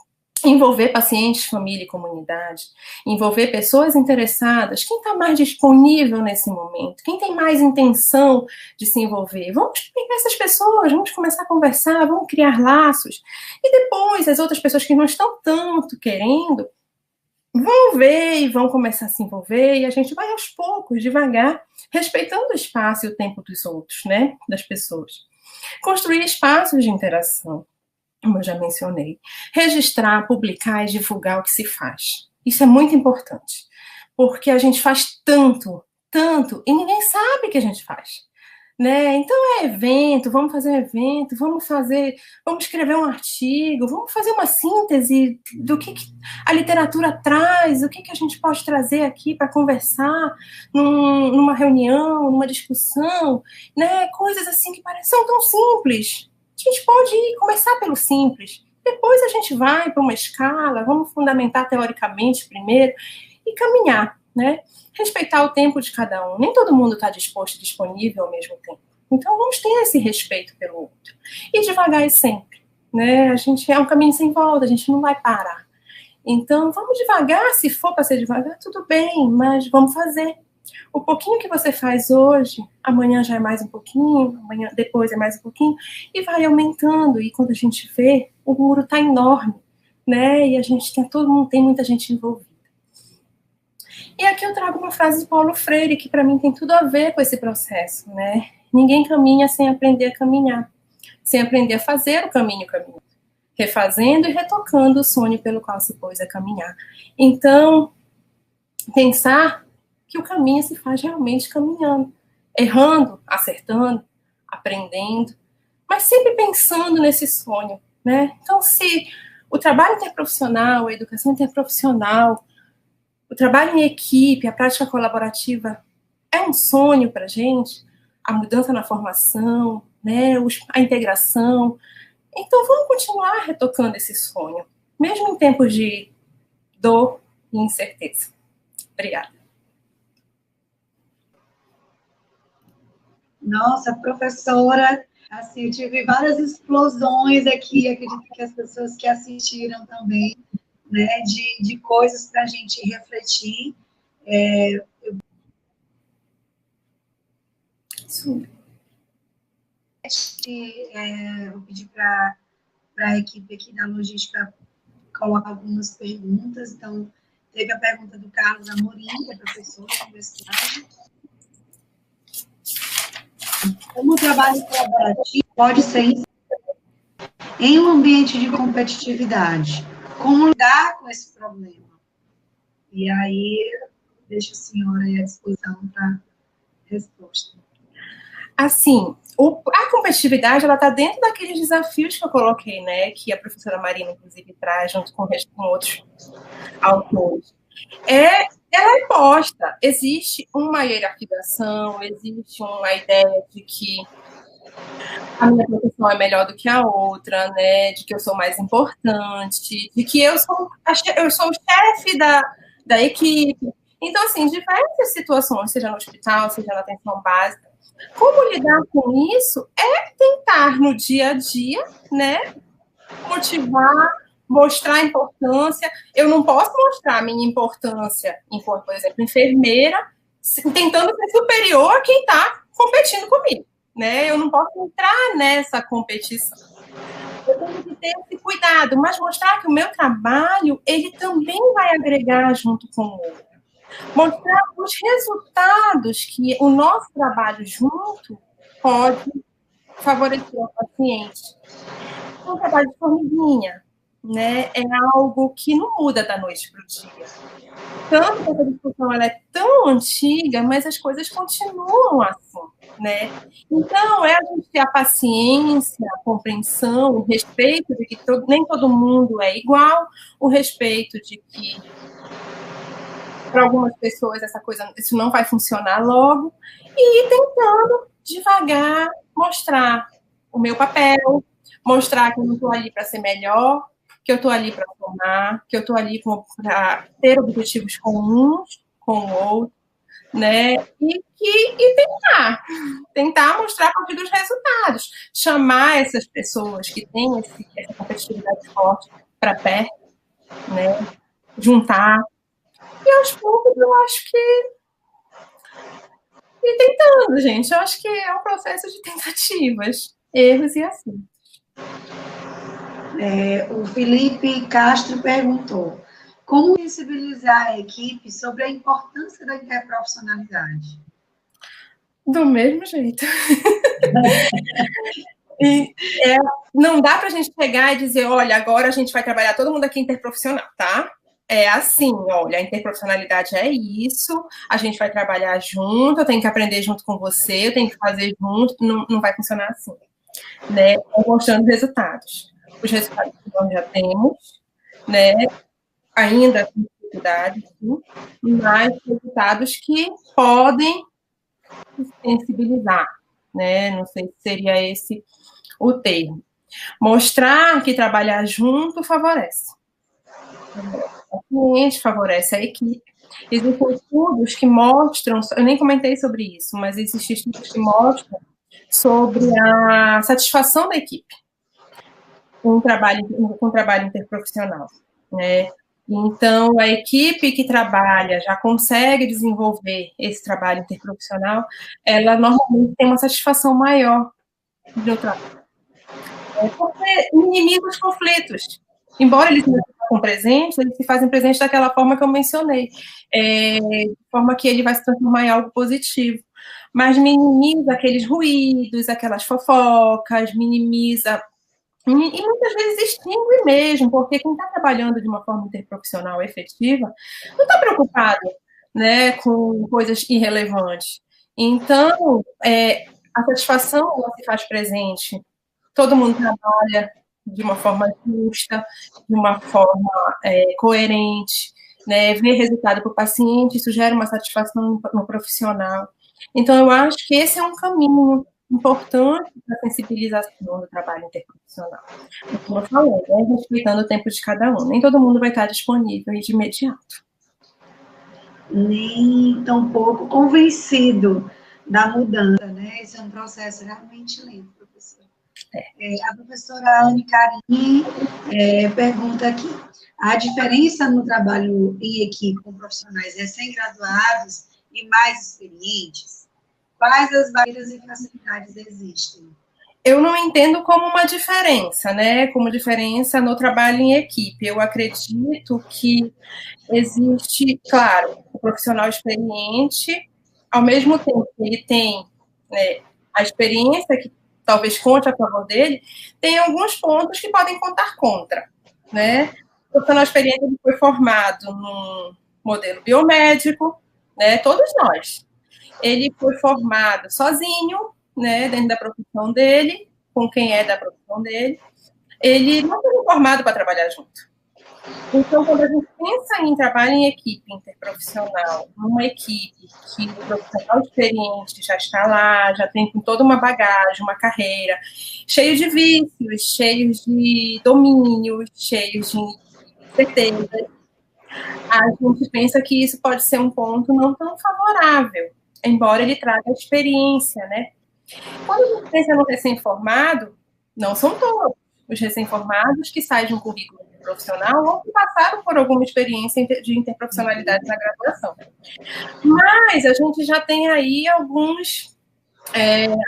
Envolver pacientes, família e comunidade, envolver pessoas interessadas, quem está mais disponível nesse momento, quem tem mais intenção de se envolver. Vamos pegar essas pessoas, vamos começar a conversar, vamos criar laços. E depois, as outras pessoas que não estão tanto querendo, vão ver e vão começar a se envolver, e a gente vai aos poucos, devagar, respeitando o espaço e o tempo dos outros, né, das pessoas. Construir espaços de interação, como eu já mencionei. Registrar, publicar e divulgar o que se faz. Isso é muito importante, porque a gente faz tanto, e ninguém sabe o que a gente faz, né? Então é evento, vamos fazer um evento, vamos escrever um artigo, vamos fazer uma síntese do que a literatura traz, o que a gente pode trazer aqui para conversar numa reunião, numa discussão, né? Coisas assim que parecem tão simples. A gente pode começar pelo simples, depois a gente vai para uma escala, vamos fundamentar teoricamente primeiro e caminhar, né? Respeitar o tempo de cada um. Nem todo mundo está disposto e disponível ao mesmo tempo. Então, vamos ter esse respeito pelo outro. E devagar e sempre, né? A gente é um caminho sem volta, a gente não vai parar. Então, vamos devagar, se for para ser devagar, tudo bem, mas vamos fazer. O pouquinho que você faz hoje, amanhã já é mais um pouquinho, amanhã depois é mais um pouquinho, e vai aumentando. E quando a gente vê, o muro está enorme, né? E todo mundo tem muita gente envolvida. E aqui eu trago uma frase de Paulo Freire, que para mim tem tudo a ver com esse processo, né? Ninguém caminha sem aprender a caminhar, sem aprender a fazer o caminho caminhando, refazendo e retocando o sonho pelo qual se pôs a caminhar. Então, pensar que o caminho se faz realmente caminhando, errando, acertando, aprendendo, mas sempre pensando nesse sonho, né? Então, se o trabalho interprofissional, a educação interprofissional, o trabalho em equipe, a prática colaborativa é um sonho para a gente, a mudança na formação, né, a integração. Então, vamos continuar retocando esse sonho, mesmo em tempos de dor e incerteza. Obrigada. Nossa, professora, assim, eu tive várias explosões aqui, acredito que as pessoas que assistiram também. né, de coisas para a gente refletir. Sim. Vou pedir para a equipe aqui da logística colocar algumas perguntas. Então, teve a pergunta do Carlos Amorim, que é professor da universidade. Como o trabalho colaborativo pode ser em um ambiente de competitividade? Como lidar com esse problema? E aí, deixo a senhora aí à disposição para resposta. Assim, a competitividade, ela está dentro daqueles desafios que eu coloquei, né, que a professora Marina, inclusive, traz junto com outros autores. Ela é posta, existe uma hierarquização, existe uma ideia de que a minha profissão é melhor do que a outra, né, de que eu sou mais importante, de que eu sou o chefe da equipe. Então, assim, diversas situações, seja no hospital, seja na atenção básica, como lidar com isso é tentar, no dia a dia, né, motivar, mostrar a importância. Eu não posso mostrar a minha importância enquanto, por exemplo, enfermeira, tentando ser superior a quem está competindo comigo, né? Eu não posso entrar nessa competição. Eu tenho que ter esse cuidado, mas mostrar que o meu trabalho, ele também vai agregar junto com o outro. Mostrar os resultados que o nosso trabalho junto pode favorecer o paciente. Um trabalho de formiguinha, né? É algo que não muda da noite para o dia. Tanto que essa discussão ela é tão antiga, mas as coisas continuam assim, né? Então, a gente ter a paciência, a compreensão, o respeito de que nem todo mundo é igual, o respeito de que para algumas pessoas isso não vai funcionar logo, e ir tentando devagar mostrar o meu papel, mostrar que eu não estou ali para ser melhor, que eu estou ali para formar, que eu estou ali para ter objetivos comuns com o outro, né? E tentar mostrar a partir dos resultados, chamar essas pessoas que têm essa competitividade forte para perto, né? Juntar. E aos poucos eu acho que. E tentando, gente. Eu acho que é um processo de tentativas, erros e acertos. O Felipe Castro perguntou: como sensibilizar a equipe sobre a importância da interprofissionalidade? Do mesmo jeito. Não dá para a gente pegar e dizer, olha, agora a gente vai trabalhar todo mundo aqui interprofissional, tá? É assim, olha, a interprofissionalidade é isso, a gente vai trabalhar junto, eu tenho que aprender junto com você, eu tenho que fazer junto, não vai funcionar assim, né? Mostrando resultados. Os resultados que nós já temos, né? Ainda com dificuldade, sim, mas resultados que podem sensibilizar, né? Não sei se seria esse o termo. Mostrar que trabalhar junto favorece. O cliente favorece a equipe. Existem estudos que mostram, eu nem comentei sobre isso, mas existem estudos que mostram sobre a satisfação da equipe com o trabalho interprofissional, né? Então, a equipe que trabalha, já consegue desenvolver esse trabalho interprofissional, ela normalmente tem uma satisfação maior do trabalho. Porque minimiza os conflitos. Embora eles não estejam presentes, eles se fazem presentes daquela forma que eu mencionei, de forma que ele vai se transformar em algo positivo. Mas minimiza aqueles ruídos, aquelas fofocas, minimiza. E muitas vezes extingue mesmo, porque quem está trabalhando de uma forma interprofissional efetiva não está preocupado, né, com coisas irrelevantes. Então, a satisfação ela se faz presente. Todo mundo trabalha de uma forma justa, de uma forma coerente, né, ver resultado para o paciente, isso gera uma satisfação no profissional. Então, eu acho que esse é um caminho importante para a sensibilização do trabalho interprofissional. Como eu falei, né, respeitando o tempo de cada um. Nem todo mundo vai estar disponível e de imediato. Nem tampouco convencido da mudança, né? Esse é um processo realmente lento, professor. A professora Anne Carini pergunta aqui: A diferença no trabalho em equipe com profissionais recém-graduados e mais experientes? Quais as barreiras e facilidades existem? Eu não entendo como uma diferença, né? Como diferença no trabalho em equipe. Eu acredito que existe, claro, o profissional experiente, ao mesmo tempo que ele tem, né, a experiência que talvez conte a favor dele, tem alguns pontos que podem contar contra, né? O profissional experiente ele foi formado num modelo biomédico, né? Todos nós. Ele foi formado sozinho, né? Dentro da profissão dele, com quem é da profissão dele. Ele não foi formado para trabalhar junto. Então, quando a gente pensa em trabalho em equipe interprofissional, numa equipe que o profissional experiente já está lá, já tem toda uma bagagem, uma carreira, cheio de vícios, cheios de domínios, cheios de certezas, a gente pensa que isso pode ser um ponto não tão favorável, embora ele traga experiência, né? Quando a gente pensa no recém-formado, não são todos os recém-formados que saem de um currículo profissional ou que passaram por alguma experiência de interprofissionalidade na graduação. Mas a gente já tem aí alguns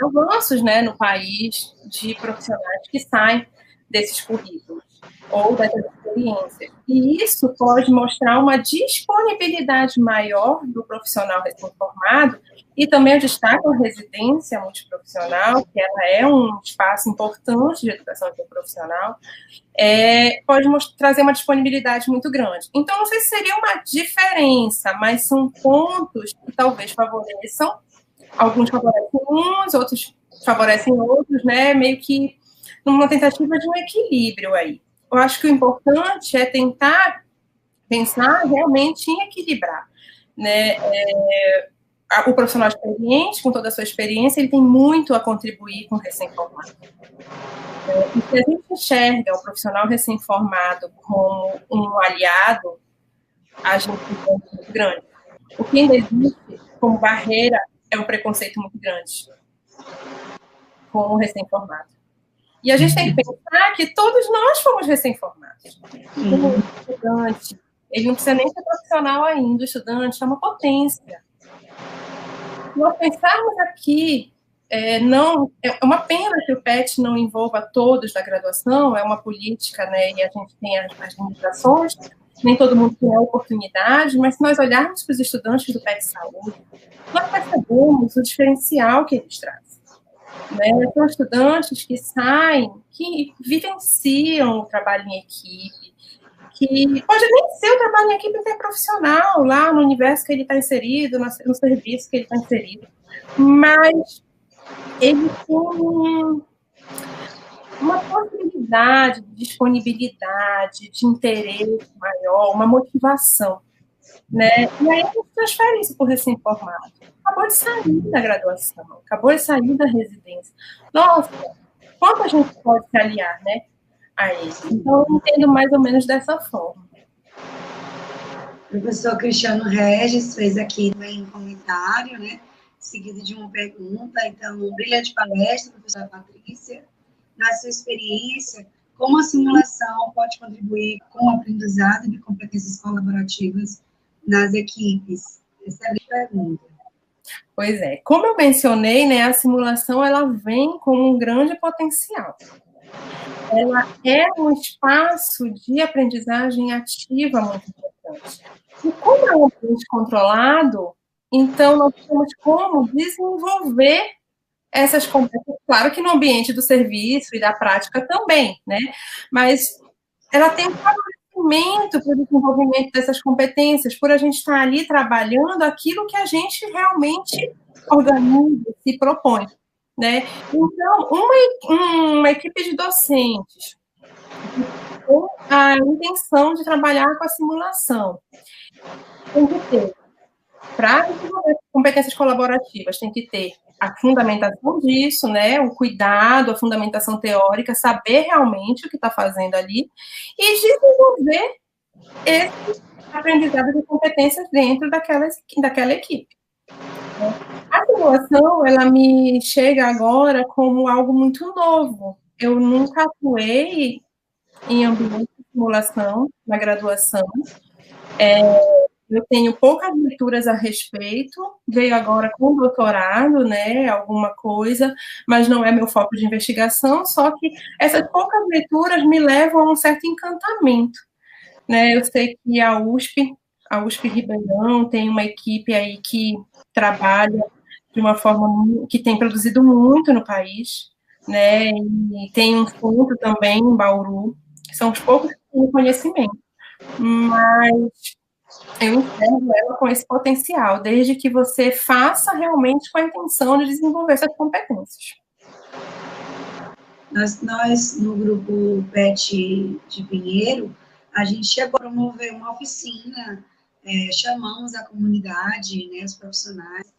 avanços, né, no país de profissionais que saem desses currículos ou dessas experiências. E isso pode mostrar uma disponibilidade maior do profissional recém-formado e também eu destaco a residência multiprofissional, que ela é um espaço importante de educação interprofissional, pode trazer uma disponibilidade muito grande. Então, não sei se seria uma diferença, mas são pontos que talvez favoreçam, alguns favorecem uns, outros favorecem outros, né? Meio que numa tentativa de um equilíbrio aí. Eu acho que o importante é tentar pensar realmente em equilibrar, né? O profissional experiente, com toda a sua experiência, ele tem muito a contribuir com o recém-formado. E se a gente enxerga o profissional recém-formado como um aliado, a gente tem um ponto muito grande. O que ainda existe como barreira é um preconceito muito grande com o recém-formado. E a gente tem que pensar que todos nós fomos recém-formados. O estudante, ele não precisa nem ser profissional ainda, o estudante é uma potência. Se nós pensarmos aqui, é uma pena que o PET não envolva todos da graduação, é uma política, né, e a gente tem as limitações, nem todo mundo tem a oportunidade, mas se nós olharmos para os estudantes do PET Saúde, nós percebemos o diferencial que eles trazem. Né? São estudantes que saem, que vivenciam o trabalho em equipe, que pode nem ser o trabalho em equipe interprofissional, lá no universo que ele está inserido, no serviço que ele está inserido, mas ele tem uma possibilidade de disponibilidade, de interesse maior, uma motivação, né? E aí a gente transfere isso para o recém-formado. Acabou de sair da graduação, acabou de sair da residência. Nossa, quanto a gente pode se aliar, né, a isso? Então, eu entendo mais ou menos dessa forma. O professor Cristiano Regis fez aqui um comentário, né, seguido de uma pergunta. Então, brilhante palestra, professora Patrícia. Na sua experiência, como a simulação pode contribuir com o aprendizado de competências colaborativas nas equipes? Essa é a minha pergunta. Pois é, como eu mencionei, né, a simulação ela vem com um grande potencial. Ela é um espaço de aprendizagem ativa muito importante. E como é um ambiente controlado, então nós temos como desenvolver essas competências, claro que no ambiente do serviço e da prática também, né? Mas ela tem um favorecimento para o desenvolvimento dessas competências, por a gente estar ali trabalhando aquilo que a gente realmente organiza, se propõe, né? Então, uma equipe de docentes com a intenção de trabalhar com a simulação tem que ter, para desenvolver competências colaborativas, tem que ter a fundamentação disso, né, o cuidado, a fundamentação teórica, saber realmente o que está fazendo ali e desenvolver esse aprendizado de competências dentro daquela equipe. A simulação, ela me chega agora como algo muito novo. Eu nunca atuei em ambientes simulação na graduação. Eu tenho poucas leituras a respeito, veio agora com doutorado, né, alguma coisa, mas não é meu foco de investigação, só que essas poucas leituras me levam a um certo encantamento, né? Eu sei que a USP Ribeirão tem uma equipe aí que trabalha de uma forma que tem produzido muito no país, né? E tem um centro também em Bauru, que são os poucos que têm conhecimento, mas eu enxergo ela com esse potencial, desde que você faça realmente com a intenção de desenvolver essas competências. Nós no grupo PET de Pinheiro, a gente chegou a promover uma oficina, chamamos a comunidade, né, os profissionais,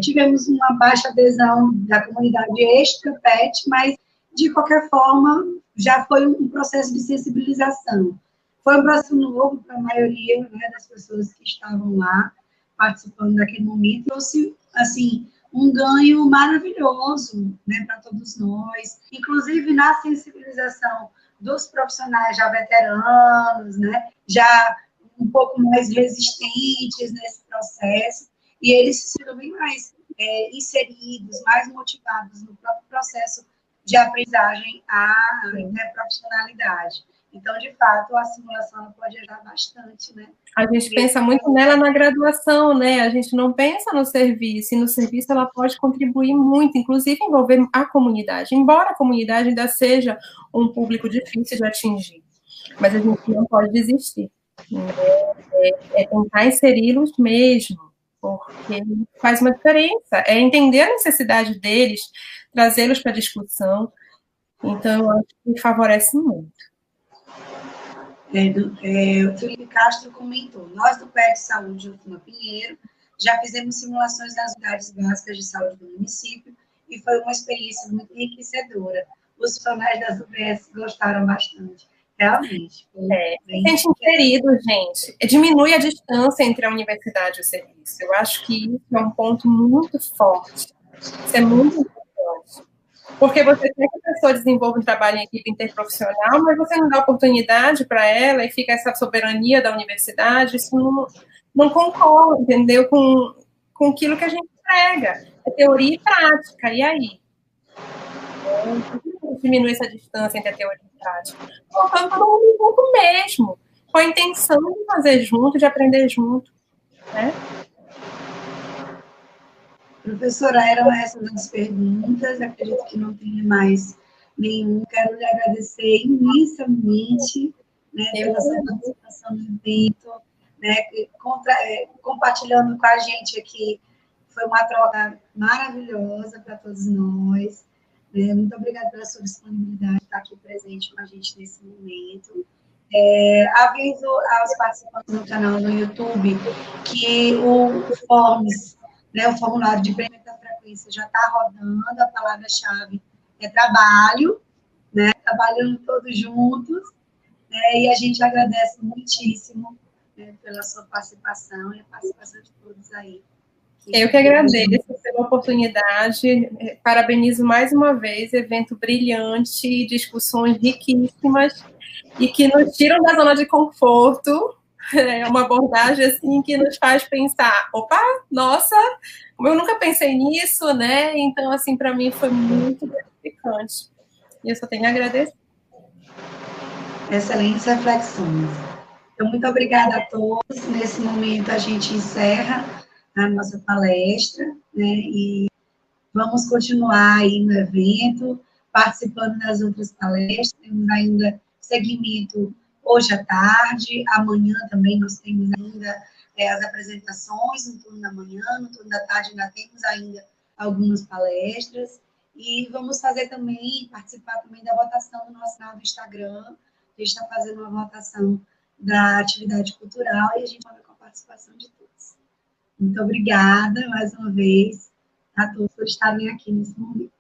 tivemos uma baixa adesão da comunidade extra PET, mas, de qualquer forma, já foi um processo de sensibilização. Foi um processo novo para a maioria, né, das pessoas que estavam lá, participando daquele momento, trouxe, assim, um ganho maravilhoso, né, para todos nós, inclusive na sensibilização dos profissionais já veteranos, né, já um pouco mais resistentes nesse processo, e eles se sentem bem mais inseridos, mais motivados no próprio processo de aprendizagem à interprofissionalidade. Então, de fato, a simulação pode ajudar bastante, né? A gente pensa muito nela na graduação, né? A gente não pensa no serviço, e no serviço ela pode contribuir muito, inclusive envolver a comunidade, embora a comunidade ainda seja um público difícil de atingir, mas a gente não pode desistir, né? Tentar inseri-los mesmo, porque faz uma diferença, é entender a necessidade deles, trazê-los para a discussão, então eu acho que favorece muito. O Felipe Castro comentou, nós do PET Saúde Ufma Pinheiro já fizemos simulações das unidades básicas de saúde do município e foi uma experiência muito enriquecedora. Os funcionários das UBS gostaram bastante. Realmente. Se sente inserido, gente. Diminui a distância entre a universidade e o serviço. Eu acho que isso é um ponto muito forte. Isso é muito importante. Porque você quer que a pessoa desenvolva um trabalho em equipe interprofissional, mas você não dá oportunidade para ela e fica essa soberania da universidade, isso não concorre, entendeu? Com aquilo que a gente entrega. É teoria e prática, e aí? Diminui essa distância entre a teoria e a prática. Colocando todo mundo junto mesmo, com a intenção de fazer junto, de aprender junto, né? Professora, eram essas as perguntas, acredito que não tenha mais nenhum. Quero lhe agradecer imensamente, né, pela sua participação no evento, né, compartilhando com a gente aqui. Foi uma troca maravilhosa para todos nós. Né? Muito obrigada pela sua disponibilidade de estar aqui presente com a gente nesse momento. Aviso aos participantes do canal no YouTube que o Forms, né, o formulário de preenchimento da frequência já está rodando, a palavra-chave é trabalho, né, trabalhando todos juntos, né, e a gente agradece muitíssimo, né, pela sua participação e a participação de todos aí. Eu que agradeço pela oportunidade, parabenizo mais uma vez, evento brilhante, discussões riquíssimas e que nos tiram da zona de conforto, é uma abordagem assim que nos faz pensar, opa, nossa, eu nunca pensei nisso, né? Então, assim, para mim foi muito gratificante. E eu só tenho a agradecer. Excelentes reflexões. Então, muito obrigada a todos. Nesse momento, a gente encerra a nossa palestra, né? E vamos continuar aí no evento, participando das outras palestras. Temos ainda seguimento hoje à tarde, amanhã também nós temos ainda as apresentações no turno da manhã, no turno da tarde ainda temos ainda algumas palestras, e vamos fazer também, participar também da votação do nosso canal do Instagram. A gente está fazendo uma votação da atividade cultural e a gente conta com a participação de todos. Muito obrigada, mais uma vez, a todos por estarem aqui nesse momento.